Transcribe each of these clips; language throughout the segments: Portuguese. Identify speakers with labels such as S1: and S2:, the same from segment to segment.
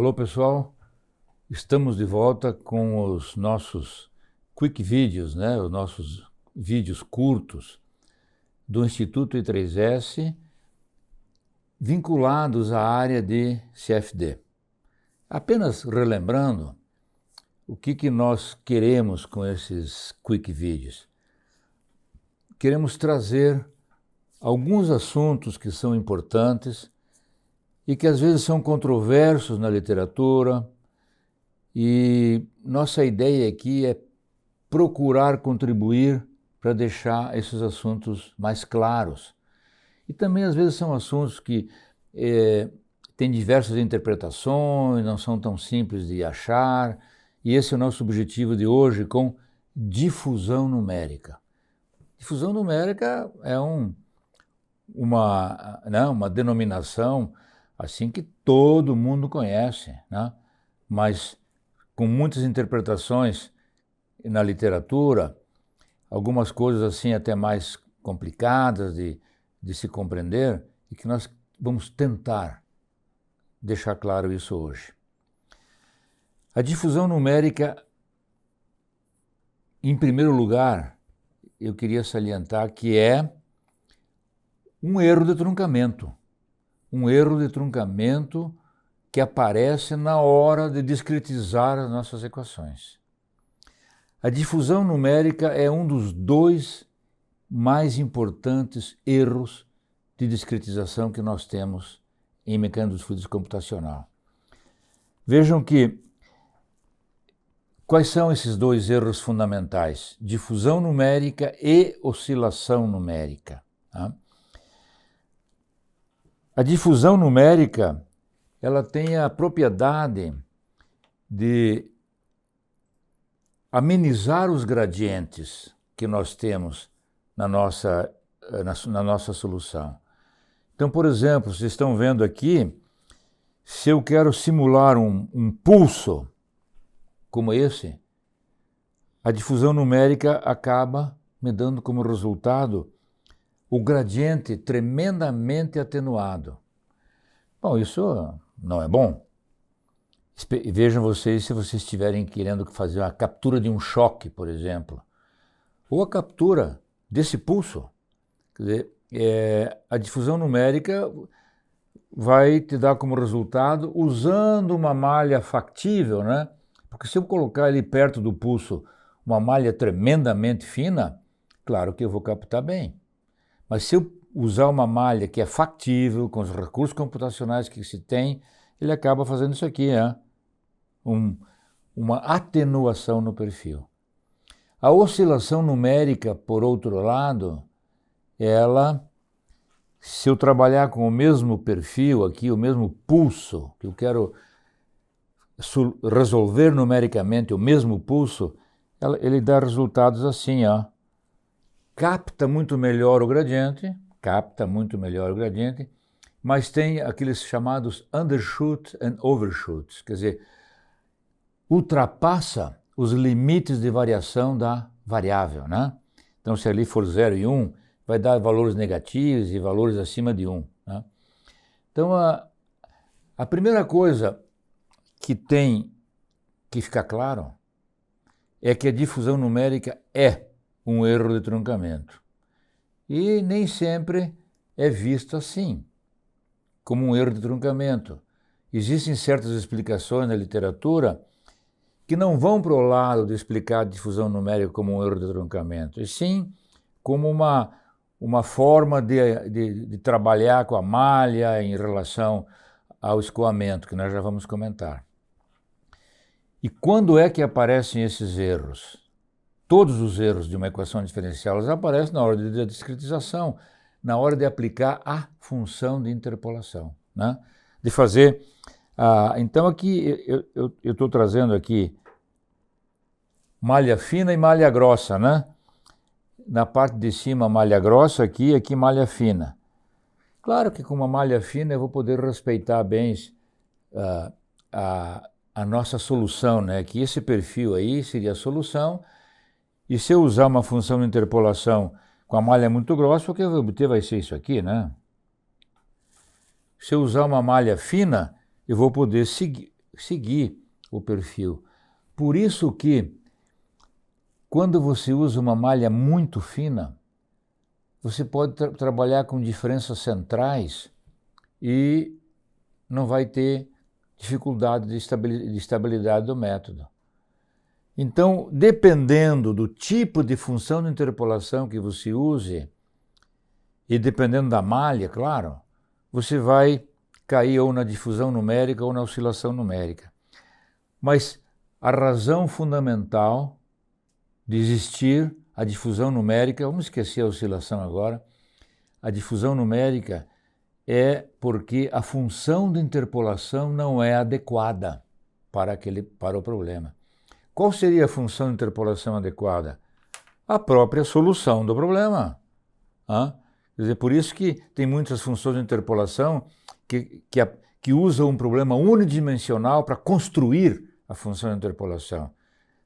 S1: Alô pessoal, estamos de volta com os nossos quick videos, né? Os nossos vídeos curtos do Instituto I3S vinculados à área de CFD. Apenas relembrando o que nós queremos com esses quick videos. Queremos trazer alguns assuntos que são importantes e que às vezes são controversos na literatura, e nossa ideia aqui é procurar contribuir para deixar esses assuntos mais claros. E também às vezes são assuntos que têm diversas interpretações, não são tão simples de achar, e esse é o nosso objetivo de hoje com difusão numérica. Difusão numérica é uma denominação assim que todo mundo conhece, né? Mas com muitas interpretações na literatura, algumas coisas assim até mais complicadas de se compreender, e que nós vamos tentar deixar claro isso hoje. A difusão numérica, em primeiro lugar, eu queria salientar que é um erro de truncamento. Um erro de truncamento que aparece na hora de discretizar as nossas equações. A difusão numérica é um dos dois mais importantes erros de discretização que nós temos em mecânica dos fluidos computacional. Vejam que quais são esses dois erros fundamentais? Difusão numérica e oscilação numérica. Tá? A difusão numérica, ela tem a propriedade de amenizar os gradientes que nós temos na nossa solução. Então, por exemplo, vocês estão vendo aqui, se eu quero simular um pulso como esse, a difusão numérica acaba me dando como resultado o gradiente tremendamente atenuado. Bom, isso não é bom. Vejam vocês se vocês estiverem querendo fazer uma captura de um choque, por exemplo, ou a captura desse pulso. Quer dizer, a difusão numérica vai te dar como resultado, usando uma malha factível, né? Porque se eu colocar ali perto do pulso uma malha tremendamente fina, claro que eu vou captar bem. Mas se eu usar uma malha que é factível, com os recursos computacionais que se tem, ele acaba fazendo isso aqui, né? Uma atenuação no perfil. A oscilação numérica, por outro lado, ela, se eu trabalhar com o mesmo perfil aqui, o mesmo pulso, que eu quero resolver numericamente o mesmo pulso, ele dá resultados assim, ó. Capta muito melhor o gradiente, mas tem aqueles chamados undershoot and overshoots, quer dizer, ultrapassa os limites de variação da variável, né? Então, se ali for 0 e 1, vai dar valores negativos e valores acima de 1, né? Então, a primeira coisa que tem que ficar claro é que a difusão numérica é um erro de truncamento. E nem sempre é visto assim, como um erro de truncamento. Existem certas explicações na literatura que não vão para o lado de explicar a difusão numérica como um erro de truncamento, e sim como uma forma de trabalhar com a malha em relação ao escoamento, que nós já vamos comentar. E quando é que aparecem esses erros? Todos os erros de uma equação diferencial, eles aparecem na hora da discretização, na hora de aplicar a função de interpolação, né? De fazer... então aqui eu estou trazendo aqui malha fina e malha grossa, né? Na parte de cima malha grossa, aqui malha fina. Claro que com uma malha fina eu vou poder respeitar bem a nossa solução, né? Que esse perfil aí seria a solução. E se eu usar uma função de interpolação com a malha muito grossa, o que eu vou obter vai ser isso aqui, né? Se eu usar uma malha fina, eu vou poder seguir o perfil. Por isso que, quando você usa uma malha muito fina, você pode trabalhar com diferenças centrais e não vai ter dificuldade de estabilidade do método. Então, dependendo do tipo de função de interpolação que você use, e dependendo da malha, claro, você vai cair ou na difusão numérica ou na oscilação numérica. Mas a razão fundamental de existir a difusão numérica, vamos esquecer a oscilação agora, a difusão numérica é porque a função de interpolação não é adequada para o problema. Qual seria a função de interpolação adequada? A própria solução do problema. Quer dizer, por isso que tem muitas funções de interpolação que usam um problema unidimensional para construir a função de interpolação.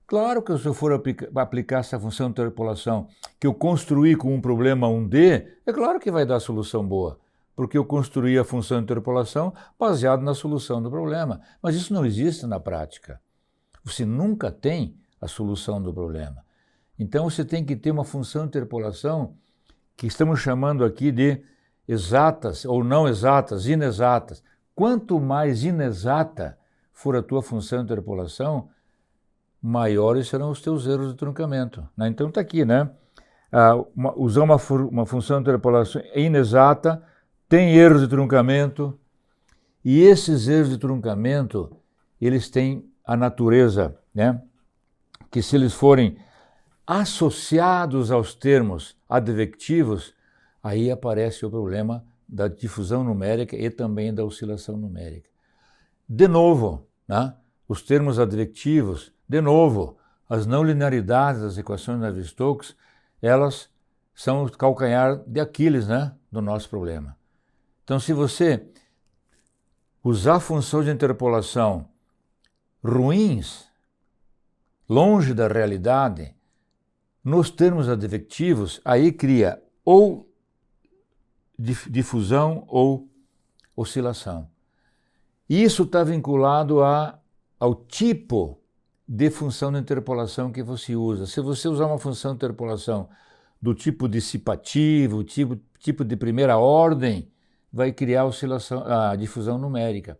S1: Claro que se eu for aplicar essa função de interpolação que eu construí com um problema 1D, é claro que vai dar solução boa, porque eu construí a função de interpolação baseado na solução do problema. Mas isso não existe na prática. Você nunca tem a solução do problema. Então você tem que ter uma função de interpolação que estamos chamando aqui de exatas ou não exatas, inexatas. Quanto mais inexata for a tua função de interpolação, maiores serão os teus erros de truncamento. Então está aqui, né? Usar uma função de interpolação inexata, tem erros de truncamento, e esses erros de truncamento, eles têm a natureza, né? Que se eles forem associados aos termos advectivos, aí aparece o problema da difusão numérica e também da oscilação numérica. De novo, né? Os termos advectivos, de novo, as não linearidades das equações de Navier-Stokes, elas são o calcanhar de Aquiles, né? Do nosso problema. Então, se você usar funções de interpolação ruins, longe da realidade, nos termos advectivos, aí cria ou difusão ou oscilação. Isso está vinculado ao tipo de função de interpolação que você usa. Se você usar uma função de interpolação do tipo dissipativo, tipo de primeira ordem, vai criar a difusão numérica.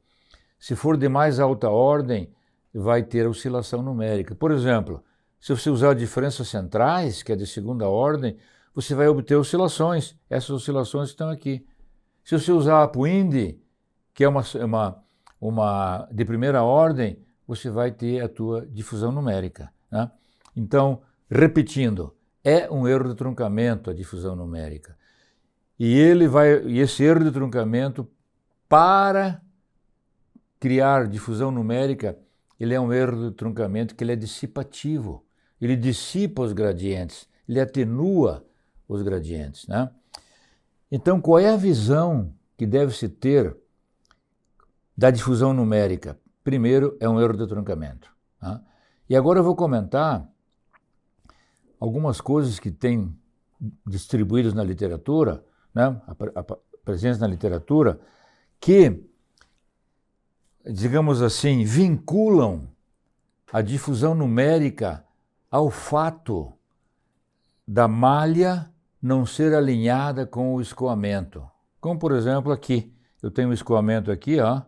S1: Se for de mais alta ordem, vai ter oscilação numérica. Por exemplo, se você usar diferenças centrais, que é de segunda ordem, você vai obter oscilações. Essas oscilações estão aqui. Se você usar a Puindi, que é uma de primeira ordem, você vai ter a tua difusão numérica, né? Então, repetindo, é um erro de truncamento a difusão numérica. E esse erro de truncamento, para criar difusão numérica, ele é um erro de truncamento que ele é dissipativo. Ele dissipa os gradientes, ele atenua os gradientes, né? Então, qual é a visão que deve-se ter da difusão numérica? Primeiro, é um erro de truncamento, né? E agora eu vou comentar algumas coisas que tem distribuídas na literatura, né? Presentes na literatura, que, digamos assim, vinculam a difusão numérica ao fato da malha não ser alinhada com o escoamento. Como, por exemplo, aqui. Eu tenho um escoamento aqui, ó,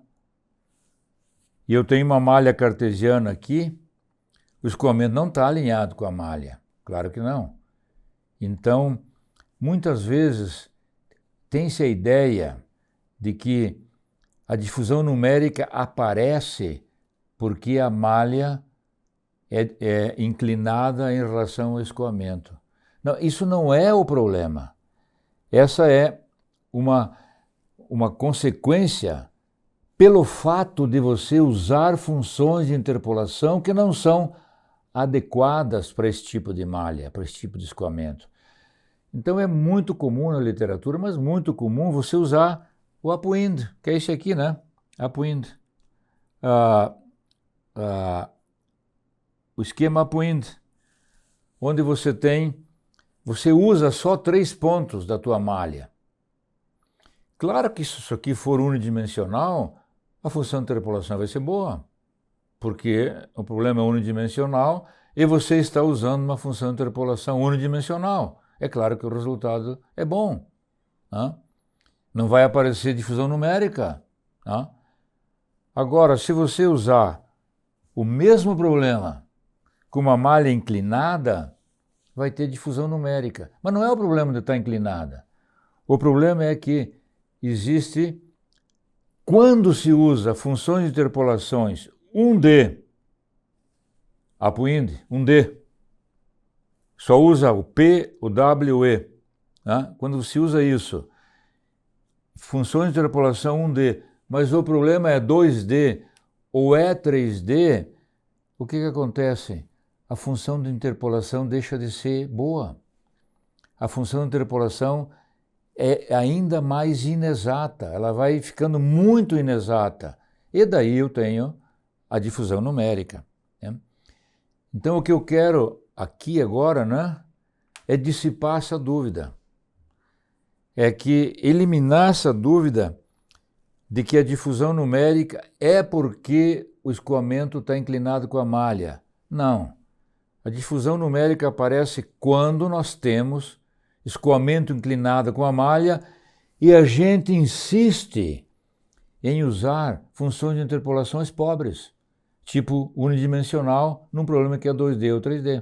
S1: e eu tenho uma malha cartesiana aqui. O escoamento não está alinhado com a malha. Claro que não. Então, muitas vezes, tem-se a ideia de que a difusão numérica aparece porque a malha é inclinada em relação ao escoamento. Não, isso não é o problema. Essa é uma consequência pelo fato de você usar funções de interpolação que não são adequadas para esse tipo de malha, para esse tipo de escoamento. Então é muito comum na literatura, mas muito comum você usar o Upwind, que é esse aqui, né? Upwind. O esquema Upwind, onde você usa só 3 pontos da tua malha. Claro que se isso aqui for unidimensional, a função de interpolação vai ser boa, porque o problema é unidimensional e você está usando uma função de interpolação unidimensional. É claro que o resultado é bom. Né? Não vai aparecer difusão numérica. Né? Agora, se você usar o mesmo problema com uma malha inclinada, vai ter difusão numérica. Mas não é o problema de estar inclinada. O problema é que existe, quando se usa funções de interpolações 1D, ApoInd, 1D, só usa o P, o W, o E. Né? Quando se usa isso, funções de interpolação 1D, mas o problema é 2D ou é 3D, o que acontece? A função de interpolação deixa de ser boa. A função de interpolação é ainda mais inexata, ela vai ficando muito inexata. E daí eu tenho a difusão numérica. Né? Então o que eu quero aqui agora, né, é dissipar essa dúvida. É que eliminar essa dúvida de que a difusão numérica é porque o escoamento está inclinado com a malha. Não. A difusão numérica aparece quando nós temos escoamento inclinado com a malha e a gente insiste em usar funções de interpolações pobres, tipo unidimensional, num problema que é 2D ou 3D.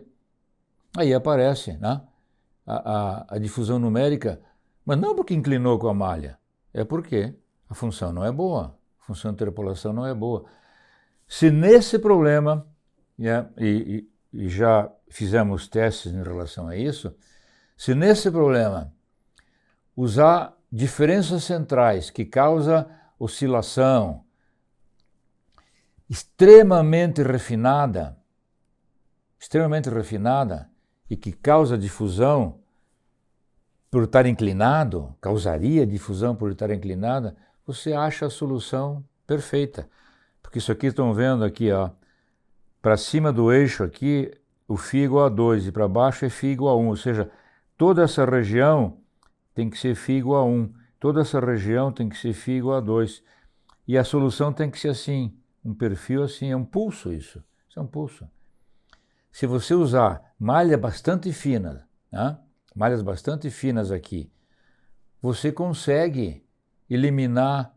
S1: Aí aparece, né, a difusão numérica, mas não porque inclinou com a malha, é porque a função não é boa, a função de interpolação não é boa. Se nesse problema, e já fizemos testes em relação a isso, se nesse problema usar diferenças centrais que causam oscilação extremamente refinada e que causa difusão por estar inclinado, causaria difusão por estar inclinada, você acha a solução perfeita. Porque isso aqui estão vendo aqui, ó, para cima do eixo aqui, o φ igual a 2 e para baixo é φ igual a 1, ou seja, toda essa região tem que ser φ igual a 1, toda essa região tem que ser φ igual a 2. E a solução tem que ser assim, um perfil assim, é um pulso isso é um pulso. Se você usar malha bastante fina, né, malhas bastante finas aqui, você consegue eliminar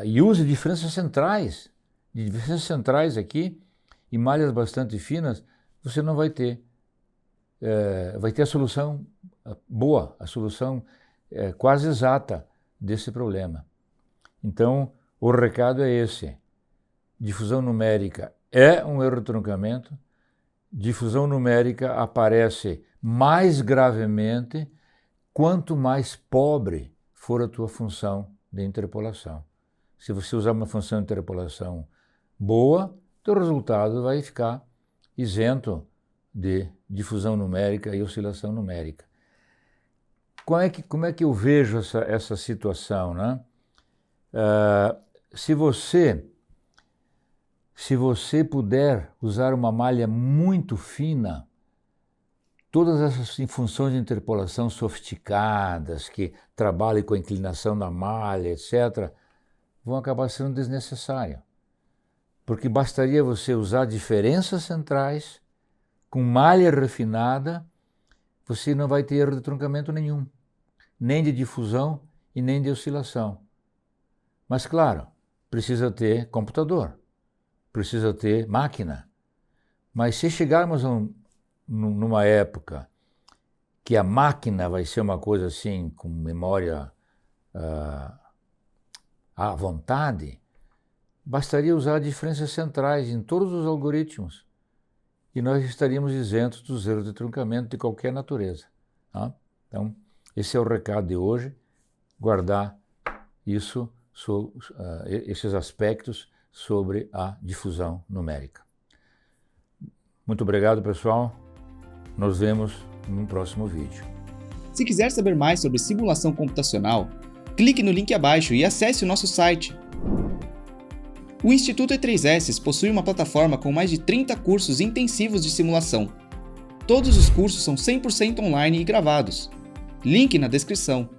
S1: e use diferenças centrais, aqui, e malhas bastante finas, você não vai ter. Vai ter a solução boa, a solução quase exata desse problema. Então, o recado é esse. Difusão numérica é um erro de truncamento. Difusão numérica aparece mais gravemente quanto mais pobre for a tua função de interpolação. Se você usar uma função de interpolação boa, teu resultado vai ficar isento de difusão numérica e oscilação numérica. Como é que eu vejo essa situação, né? Se você puder usar uma malha muito fina, todas essas funções de interpolação sofisticadas, que trabalham com a inclinação da malha, etc., vão acabar sendo desnecessárias. Porque bastaria você usar diferenças centrais, com malha refinada, você não vai ter erro de truncamento nenhum, nem de difusão e nem de oscilação. Mas, claro, precisa ter computador, precisa ter máquina. Mas se chegarmos numa época que a máquina vai ser uma coisa assim, com memória à vontade, bastaria usar diferenças centrais em todos os algoritmos e nós estaríamos isentos dos erros de truncamento de qualquer natureza. Tá? Então, esse é o recado de hoje, guardar isso, esses aspectos sobre a difusão numérica. Muito obrigado, pessoal. Nos vemos no próximo vídeo.
S2: Se quiser saber mais sobre simulação computacional, clique no link abaixo e acesse o nosso site. O Instituto E3S possui uma plataforma com mais de 30 cursos intensivos de simulação. Todos os cursos são 100% online e gravados. Link na descrição.